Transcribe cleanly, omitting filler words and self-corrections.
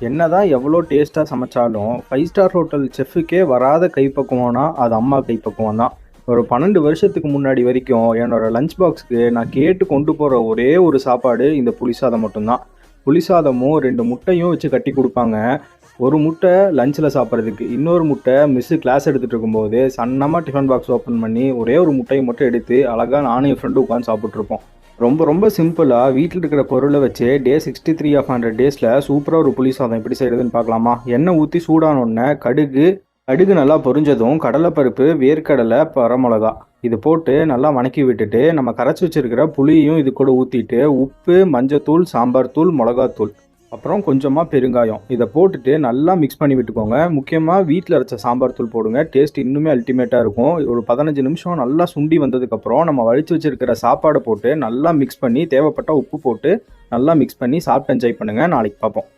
என்னதான் எவ்வளோ டேஸ்ட்டாக சமைச்சாலும் 5 ஸ்டார் ஹோட்டல் செஃப்புக்கே வராத கைப்பக்குவம்னா அது அம்மா கைப்பக்குவம் தான். ஒரு 12 வருஷத்துக்கு முன்னாடி வரைக்கும் என்னோட லஞ்ச் பாக்ஸ்க்கு நான் கேட்டு கொண்டு போகிற ஒரே ஒரு சாப்பாடு இந்த புளிசாதம் மட்டும்தான். புளிசாதமும் 2 முட்டையும் வச்சு கட்டி கொடுப்பாங்க. ஒரு முட்டை லஞ்சில் சாப்பிட்றதுக்கு, இன்னொரு முட்டை மிஸ்ஸு கிளாஸ் எடுத்துகிட்டு இருக்கும்போது சன்னமாக டிஃபன் பாக்ஸ் ஓப்பன் பண்ணி ஒரே ஒரு முட்டையை மட்டும் எடுத்து அழகாக நானும் என் ஃப்ரெண்டு உட்காந்து சாப்பிட்ருப்போம். ரொம்ப ரொம்ப சிம்பிளாக வீட்டில் இருக்கிற பொருளை வச்சு டே 63 ஆஃப் 100 டேஸில் சூப்பராக ஒரு புளி சாதம் எப்படி செய்கிறதுன்னு பார்க்கலாமா? எண்ணெய் ஊற்றி சூடானோடனே கடுகு நல்லா பொரிஞ்சதும் கடலைப்பருப்பு, வேர்க்கடலை, வரமிளகா இது போட்டு நல்லா வணக்கி விட்டுட்டு நம்ம கரைச்சி வச்சிருக்கிற புளியும் இது கூட ஊற்றிட்டு உப்பு, மஞ்சத்தூள், சாம்பார் தூள், மிளகாத்தூள், அப்புறம் கொஞ்சமாக பெருங்காயம் இதை போட்டுட்டு நல்லா மிக்ஸ் பண்ணி விட்டுக்கோங்க. முக்கியமாக வீட்டில் அரைச்ச சாம்பார் தூள் போடுங்க. டேஸ்ட் இன்னுமே அல்டிமேட்டாக இருக்கும். ஒரு 15 நிமிஷம் நல்லா சுண்டி வந்ததுக்கப்புறம் நம்ம வடித்து வச்சிருக்கிற சாப்பாடை போட்டு நல்லா மிக்ஸ் பண்ணி தேவைப்பட்டால் உப்பு போட்டு நல்லா மிக்ஸ் பண்ணி சாப்பிட்டு என்ஜாய் பண்ணுங்கள். நாளைக்கு பார்ப்போம்.